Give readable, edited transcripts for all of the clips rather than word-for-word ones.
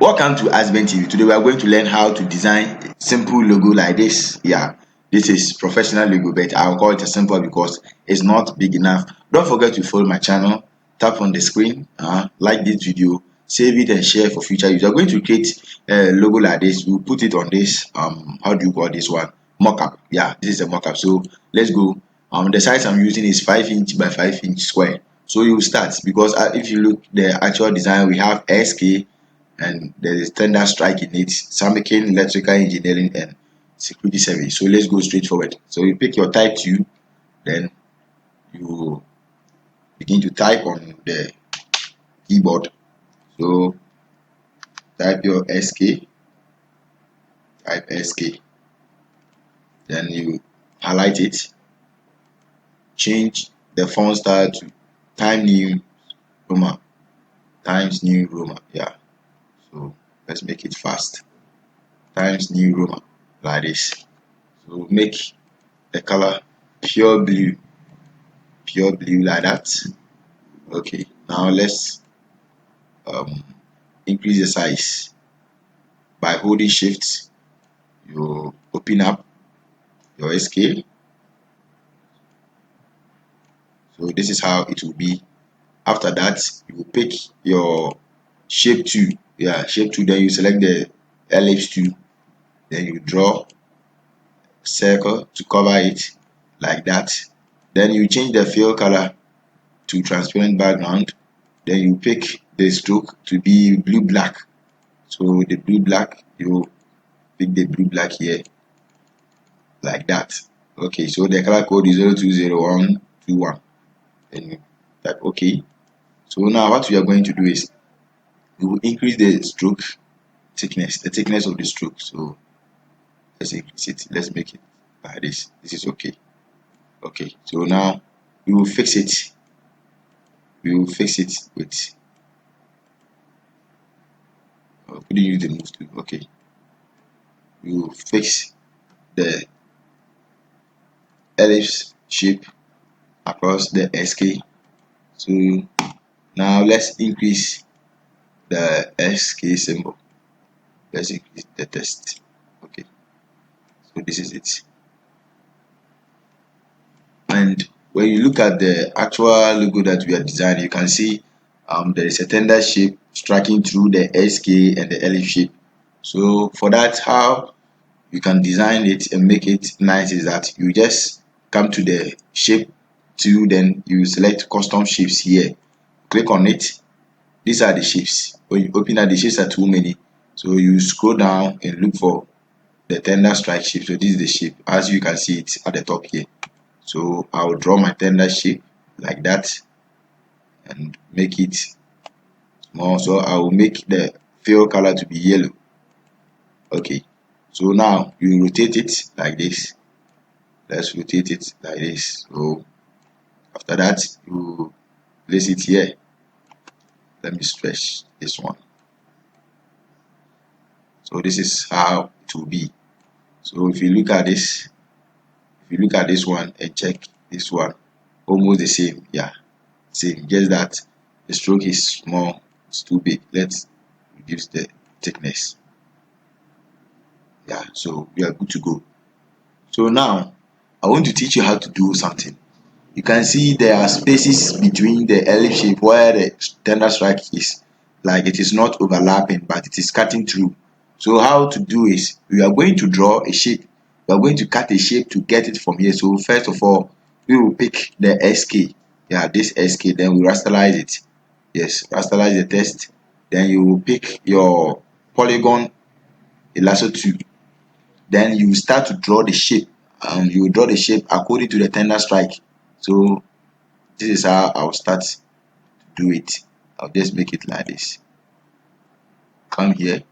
Welcome to Asben TV. Today we are going to learn how to design a simple logo like this. Yeah, this is professional logo, but I'll call it a simple because it's not big enough. Don't forget to follow my channel, tap on the screen, like this video, save it and share for future use. We are going to create a logo like this. We'll put it on this how do you call this one, mockup. Yeah, this is a mockup. So let's go. The size I'm using is 5" by 5" square. So you start because if you look the actual design, we have SK and there is tender strike in it, Samikin electrical engineering and security service. So let's go straight forward. So you pick your type 2, then you begin to type on the keyboard. So type your SK, type SK, then you highlight it, change the font style to Times New Roman, Times New Roman. Yeah, so let's make it fast. Times New Roman, like this. So make the color pure blue like that. Okay, now let's increase the size by holding shift. You open up your SK. So this is how it will be. After that, you will pick your shape 2. Yeah, shape 2, then you select the ellipse 2, then you draw a circle to cover it like that. Then you change the fill color to transparent background. Then you pick the stroke to be blue black. So the blue black, you pick the blue black here like that. Okay, so the color code is 020121. Then you type OK. So now what we are going to do is we will increase the stroke thickness, the thickness of the stroke. So let's increase it. Let's make it like this. This is okay. Okay, so now we will fix it. We will fix it with couldn't use the move tool. Okay, we will fix the ellipse shape across the SK. So now let's increase the SK symbol. Let's increase the text. Okay, so this is it. And when you look at the actual logo that we are designing, you can see there is a tender shape striking through the SK and the ellipse shape. So for that, how you can design it and make it nice is that you just come to the shape 2, then you select custom shapes here, click on it. These are the shapes. When you open that, the shapes are too many, so you scroll down and look for the tender strike shape. So this is the shape, as you can see it at the top here. So I'll draw my tender shape like that and make it small. So I will make the fill color to be yellow. Okay, so now you rotate it like this. Let's rotate it like this. So after that, you place it here. Let me stretch this one. So this is how it will be. So if you look at this, one and check this one, almost the same. Yeah, same, just that the stroke is small, it's too big. Let's reduce the thickness. Yeah, so we are good to go. So now I want to teach you how to do something. You can see there are spaces between the ellipse shape where the tender strike is, like it is not overlapping but it is cutting through. So how to do is we are going to draw a shape. We are going to cut a shape to get it from here. So first of all, we will pick the SK. Yeah, this SK, then we rasterize it. Yes, rasterize the text. Then you will pick your polygon lasso 2. Then you start to draw the shape, and you will draw the shape according to the tender strike. So this is how I'll start to do it. I'll just make it like this. Come here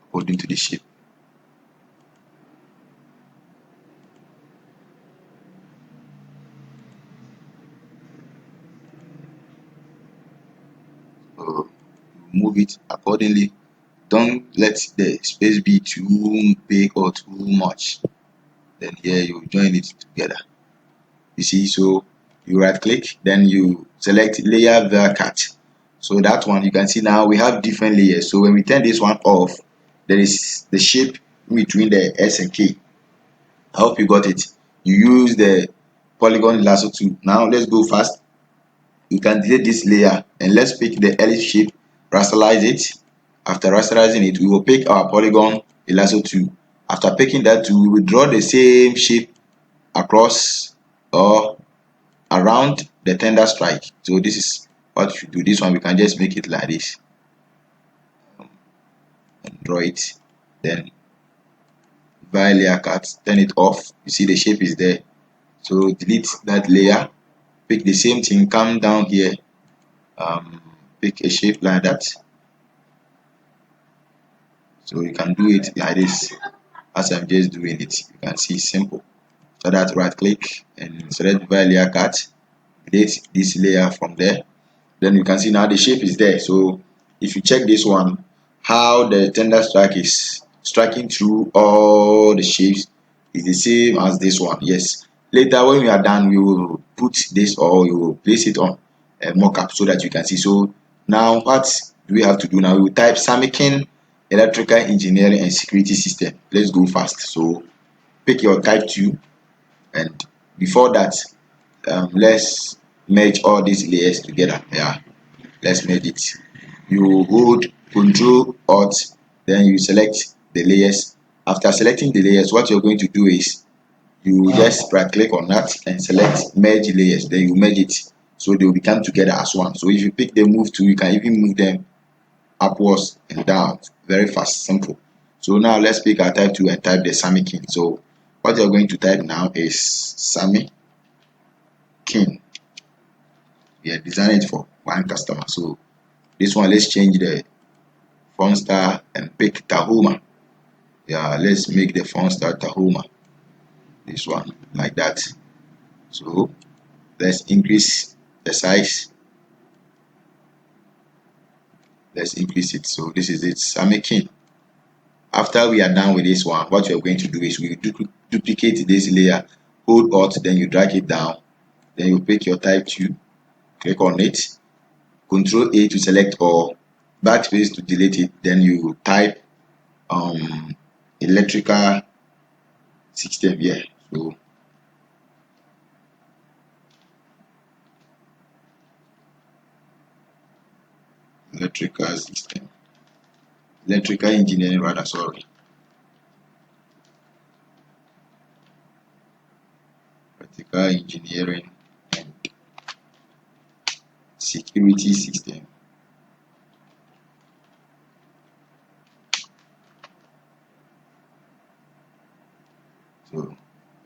according to the shape. So move it accordingly. Don't let the space be too big or too much. Then here you join it together. You see, so you right click, then you select layer Velcut. So that one, you can see now we have different layers. So when we turn this one off, there is the shape between the S and K. I hope you got it. You use the polygon lasso tool. Now let's go fast. You can delete this layer and let's pick the ellipse shape, rasterize it. After rasterizing it, we will pick our polygon lasso tool. After picking that tool, we will draw the same shape across or around the tender strike. So this is what you should do. This one we can just make it like this and draw it. Then via layer cut, turn it off. You see the shape is there. So delete that layer, pick the same thing, come down here, pick a shape like that. So you can do it like this as I'm just doing it. You can see simple. So that right click and select via layer cut, delete this layer from there. Then you can see now the shape is there. So if you check this one, how the tender strike is striking through all the shapes is the same as this one. Yes, later when we are done, we will put this or we will place it on a mockup so that you can see. So now what do we have to do now? We will type Samikin Electrical Engineering and Security System. Let's go fast. So pick your type 2, and before that, let's merge all these layers together. Yeah, let's merge it. You hold Control Alt, then you select the layers. After selecting the layers, what you're going to do is you just right click on that and select merge layers. Then you merge it so they will become together as one. So if you pick the move tool, you can even move them upwards and down very fast, simple. So now let's pick our type 2 and type the Samikin. So what you're going to type now is Samikin. We are designing it for one customer. So this one, let's change the font style and pick Tahoma. Yeah, let's make the font style Tahoma. This one like that. So let's increase the size. Let's increase it. So this is it, Samikin. After we are done with this one, what we are going to do is we duplicate this layer, hold Alt, then you drag it down, then you pick your type 2, click on it, Control A to select all, backspace to delete it, then you type electrical system here. So electrical system, electrical engineering rather, sorry. Electrical engineering and security system. So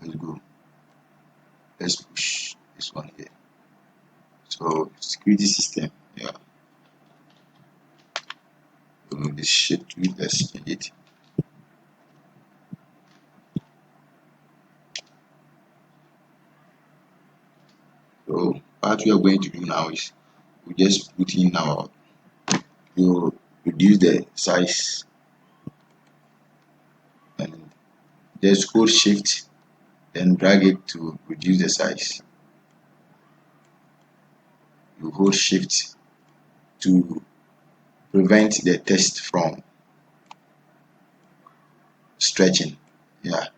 let's go. Let's push this one here. So security system, yeah. So this shape tool, let's change it. So what we are going to do now is we just put in our, you reduce the size and just hold shift then drag it to reduce the size. You hold shift to prevent the text from stretching, yeah,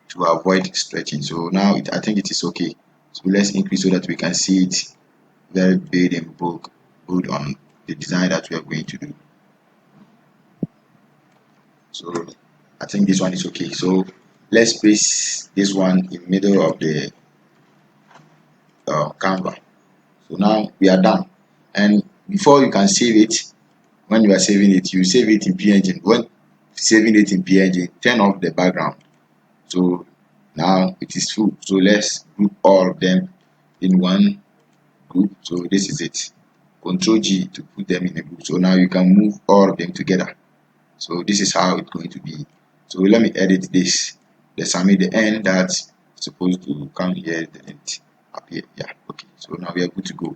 to avoid stretching. So now I think it is okay. So let's increase so that we can see it very big and bold on the design that we are going to do. So I think this one is okay. So let's place this one in middle of the Canva. So now we are done. And before you can save it, when you are saving it, you save it in PNG. When saving it in PNG, turn off the background. So now it is full. So let's group all of them in one group. So this is it. Control G to put them in a group. So now you can move all of them together. So this is how it's going to be. So let me edit this. The sum at the end that's supposed to come here, then it appear. Yeah, okay. So now we are good to go.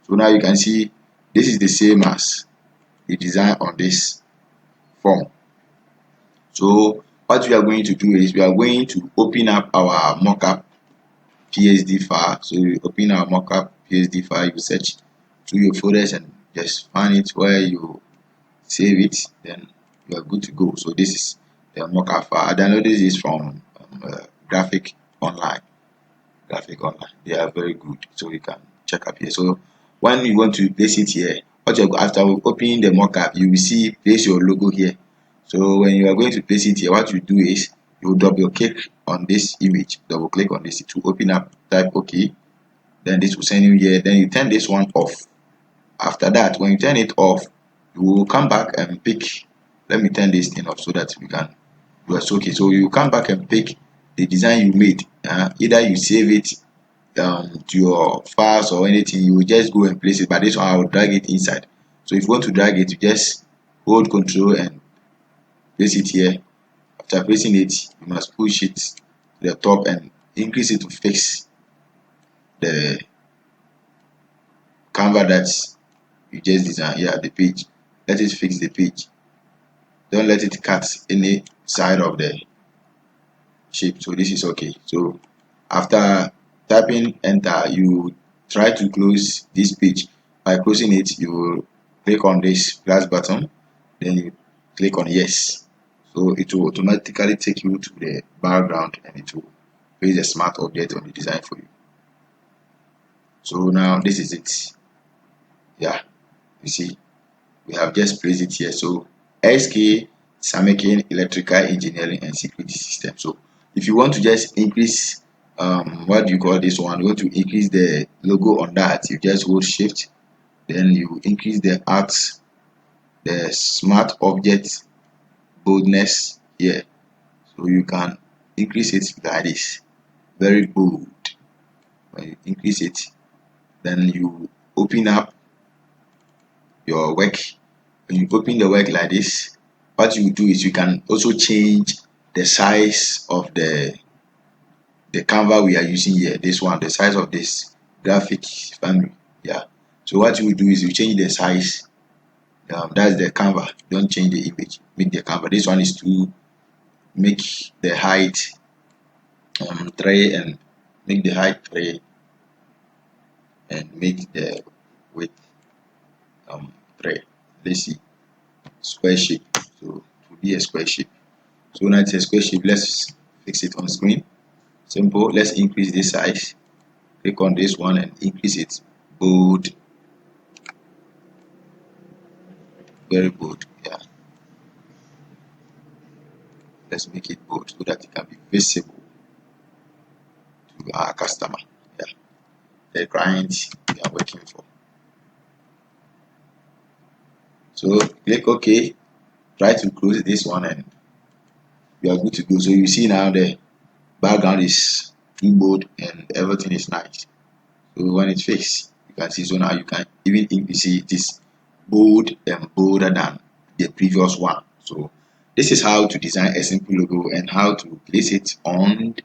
So now you can see this is the same as the design on this form. So what we are going to do is we are going to open up our mockup PSD file. So you open our mockup PSD file, you search through your folders and just find it where you save it, then you are good to go. So this is the mockup file. I downloaded this from Graphic Online. They are very good, so you can check up here. So when you want to place it here, after opening the mockup, you will see place your logo here. So when you are going to place it here, what you do is you double click on this image, it will open up, type OK, then this will send you here, then you turn this one off. After that, when you turn it off, you will come back and pick, let me turn this thing off so that we can do it. Okay, so you come back and pick the design you made. Either you save it to your files or anything, you will just go and place it. But this one I will drag it inside. So if you want to drag it, you just hold Control and place it here. After placing it, you must push it to the top and increase it to fix the Canva that you just designed. Yeah, the page. Let it fix the page. Don't let it cut any side of the shape. So this is okay. So after typing enter, you try to close this page. By closing it, you will click on this plus button, then you click on yes. So it will automatically take you to the background and it will place a smart object on the design for you. So now this is it. Yeah, you see, we have just placed it here. So SK Samekin Electrical Engineering and Security System. So if you want to just increase what do you call this one, you want to increase the logo on that, you just hold shift, then you increase the smart object boldness here. So you can increase it like this, very bold. When you increase it, then you open up your work. When you open the work like this, what you do is you can also change the size of the Canva we are using here. This one, the size of this graphic family. Yeah. So what you do is you change the size. That's the Canva. Don't change the image. Make the Canva. This one is to make the height 3 and make the height 3 and make the width 3. Let's see, square shape. So it will be a square shape. So now it's a square shape. Let's fix it on screen. Simple. Let's increase this size. Click on this one and increase it. Bold. Very bold. Yeah. Let's make it bold so that it can be visible to our customer. Yeah. The client we are working for. So click OK. Try to close this one and you are good to go. So you see now the background is too bold and everything is nice. So when it's fixed, you can see. So now you can even see it is bold and bolder than the previous one. So this is how to design a simple logo and how to place it on